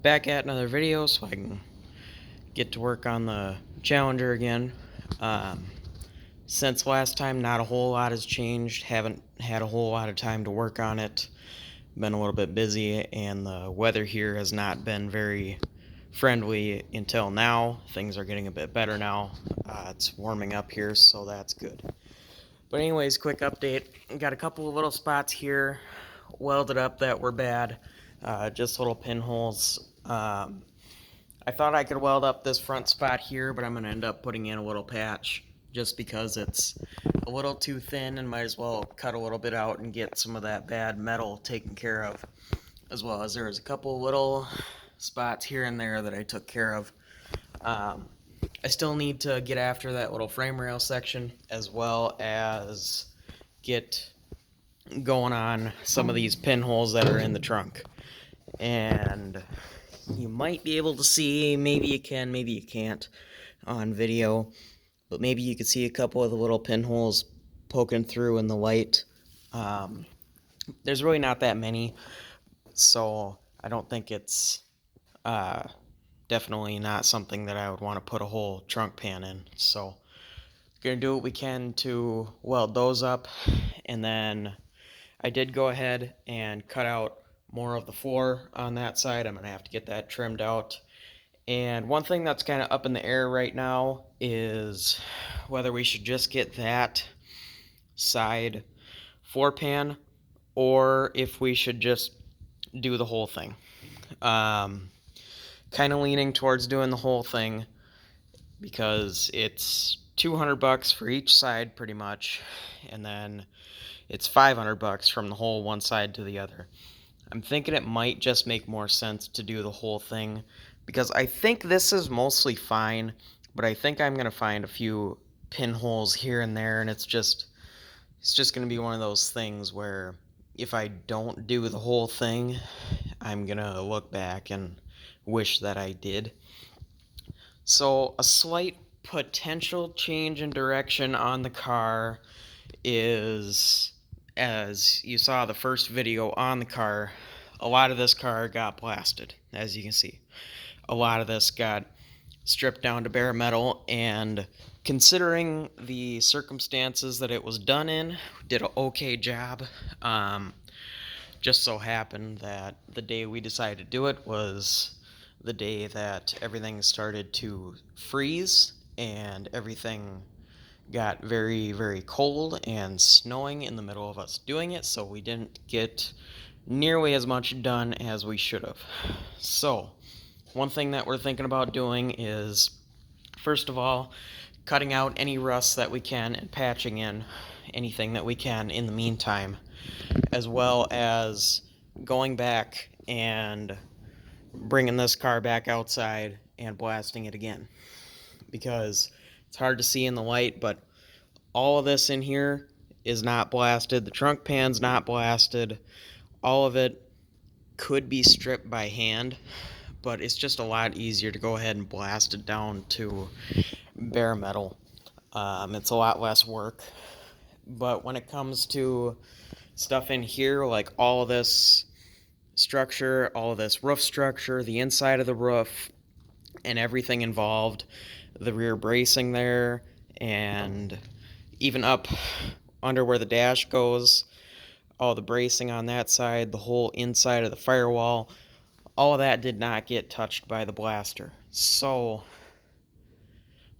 Back at another video so I can get to work on the Challenger again. Um, since last time, not a whole lot has changed. Haven't had a whole lot of time to work on it. Been a little bit busy, and the weather here has not been very friendly until now. Things are getting a bit better now. It's warming up here, so that's good. But anyways, quick update. Got a couple of little spots here welded up that were bad. Just little pinholes. I thought I could weld up this front spot here, but I'm going to end up putting in a little patch just because it's a little too thin and might as well cut a little bit out and get some of that bad metal taken care of. As well as there's a couple little spots here and there that I took care of. I still need to get after that little frame rail section as well as get going on some of these pinholes that are in the trunk. And you might be able to see, maybe you can, maybe you can't on video, but maybe you could see a couple of the little pinholes poking through in the light. There's really not that many, so I don't think it's definitely not something that I would want to put a whole trunk pan in. So gonna do what we can to weld those up, and then I did go ahead and cut out more of the floor on that side. I'm gonna have to get that trimmed out. And one thing that's kind of up in the air right now is whether we should just get that side floor pan or if we should just do the whole thing. Kind of leaning towards doing the whole thing because it's $200 for each side pretty much, and then it's $500 from the whole one side to the other. I'm thinking it might just make more sense to do the whole thing because I think this is mostly fine, but I think I'm going to find a few pinholes here and there, and it's just going to be one of those things where if I don't do the whole thing, I'm going to look back and wish that I did. So a slight potential change in direction on the car is, as you saw the first video on the car, a lot of this car got blasted, as you can see. A lot of this got stripped down to bare metal, and considering the circumstances that it was done in, did an okay job. Just so happened that the day we decided to do it was the day that everything started to freeze and everything got very, very cold and snowing in the middle of us doing it, so we didn't get nearly as much done as we should have. So, one thing that we're thinking about doing is, first of all, cutting out any rust that we can and patching in anything that we can in the meantime, as well as going back and bringing this car back outside and blasting it again, because it's hard to see in the light, but all of this in here is not blasted. The trunk pan's not blasted. All of it could be stripped by hand, but it's just a lot easier to go ahead and blast it down to bare metal. It's a lot less work. But when it comes to stuff in here, like all of this structure, all of this roof structure, the inside of the roof, and everything involved, the rear bracing there, and even up under where the dash goes, all the bracing on that side, the whole inside of the firewall, all of that did not get touched by the blaster. So,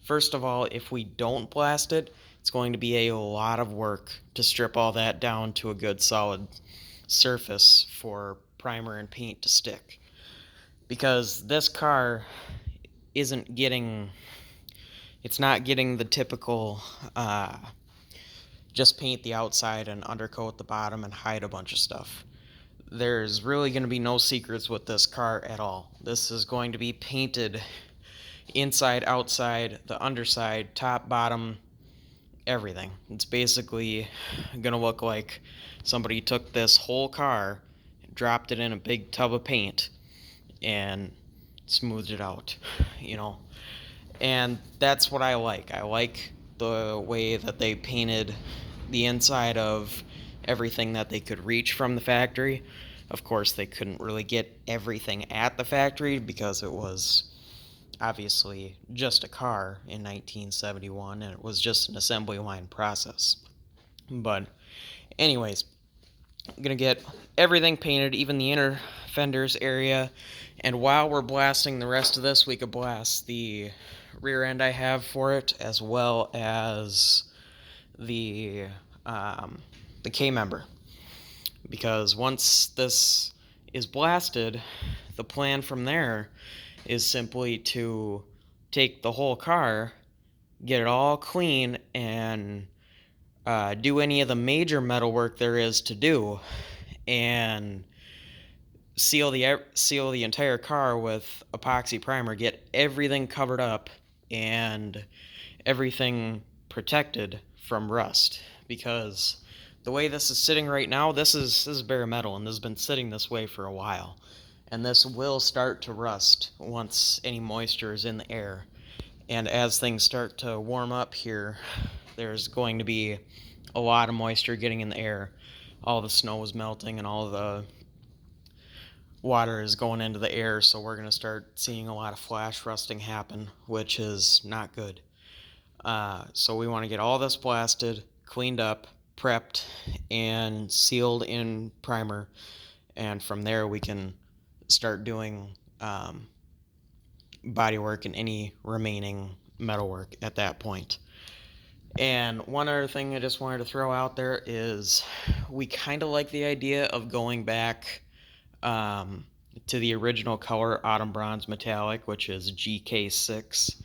first of all, if we don't blast it, it's going to be a lot of work to strip all that down to a good solid surface for primer and paint to stick. Because this car isn't getting, it's not getting the typical just paint the outside and undercoat the bottom and hide a bunch of stuff. There's really going to be no secrets with this car at all. This is going to be painted inside, outside, the underside, top, bottom, everything. It's basically going to look like somebody took this whole car, dropped it in a big tub of paint, and smoothed it out, you know. And that's what I like. I like the way that they painted the inside of everything that they could reach from the factory, Of course, they couldn't really get everything at the factory because it was obviously just a car in 1971 and it was just an assembly line process. But anyways, I'm gonna get everything painted, even the inner fenders area. And while we're blasting the rest of this, we could blast the rear end I have for it, as well as the the K member. Because once this is blasted, the plan from there is simply to take the whole car, get it all clean, and do any of the major metal work there is to do, and seal the entire car with epoxy primer, get everything covered up and everything protected from rust. Because the way this is sitting right now, this is bare metal, and this has been sitting this way for a while, and this will start to rust once any moisture is in the air. And as things start to warm up here, there's going to be a lot of moisture getting in the air. All the snow is melting and all the water is going into the air, so we're going to start seeing a lot of flash rusting happen, which is not good. So we want to get all this blasted, cleaned up, prepped, and sealed in primer, and from there we can start doing body work and any remaining metal work at that point. And one other thing I just wanted to throw out there is we kind of like the idea of going back to the original color Autumn Bronze Metallic, which is GK6,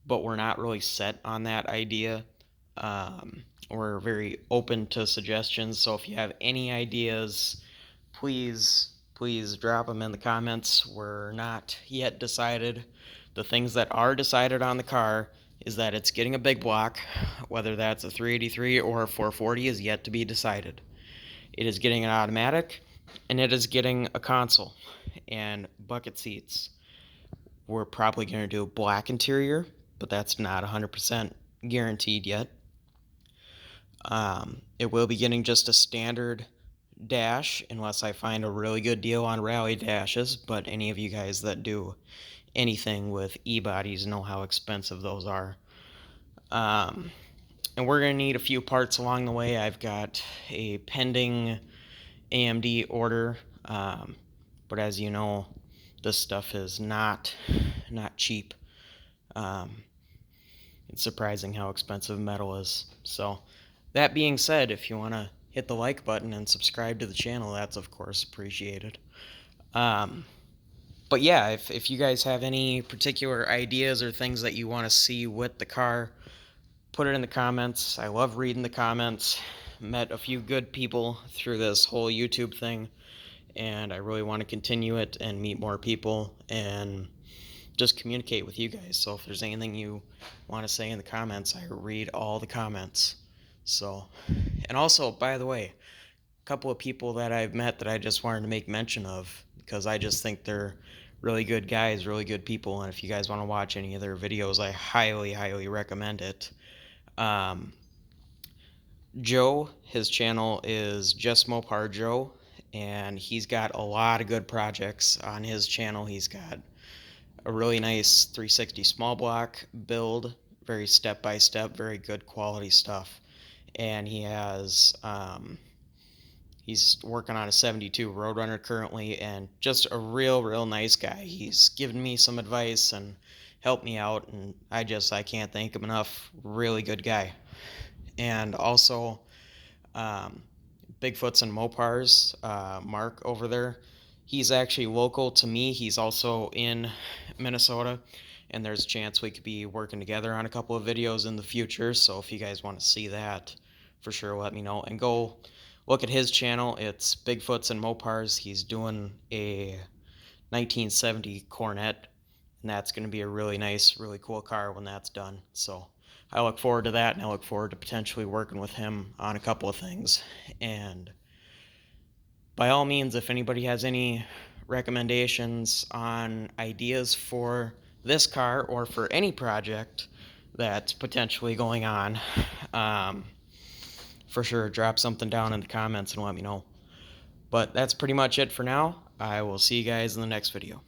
but we're not really set on that idea. We're very open to suggestions, so if you have any ideas, please drop them in the comments. We're not yet decided. The things that are decided on the car is that it's getting a big block. Whether that's a 383 or a 440 is yet to be decided. It is getting an automatic, and it is getting a console and bucket seats. We're probably going to do a black interior, but that's not 100% guaranteed yet. It will be getting just a standard dash unless I find a really good deal on rally dashes, but any of you guys that do anything with e-bodies know how expensive those are. And we're going to need a few parts along the way. I've got a pending AMD order, but as you know, this stuff is not cheap. It's surprising how expensive metal is. So that being said, if you want to hit the like button and subscribe to the channel, that's of course appreciated. But yeah, if you guys have any particular ideas or things that you want to see with the car, put it in the comments. I love reading the comments. Met a few good people through this whole YouTube thing, and I really want to continue it and meet more people and just communicate with you guys. So if there's anything you want to say in the comments, I read all the comments. So, and also, by the way, a couple of people that I've met that I just wanted to make mention of, because I just think they're really good guys, really good people, and if you guys want to watch any of their videos, I highly recommend it. Joe, his channel is Just Mopar Joe, and he's got a lot of good projects on his channel. He's got a really nice 360 small block build, very step-by-step, very good quality stuff. And he has, he's working on a 72 Roadrunner currently, and just a real nice guy. He's given me some advice and helped me out, and I can't thank him enough. Really good guy. And also, Bigfoots and Mopars, Mark over there, he's actually local to me. He's also in Minnesota, and there's a chance we could be working together on a couple of videos in the future. So if you guys want to see that, for sure let me know. And go look at his channel. It's Bigfoots and Mopars. He's doing a 1970 Cornet, and that's going to be a really nice, really cool car when that's done. So I look forward to that, and I look forward to potentially working with him on a couple of things. And by all means, if anybody has any recommendations on ideas for this car or for any project that's potentially going on, for sure drop something down in the comments and let me know. But that's pretty much it for now. I will see you guys in the next video.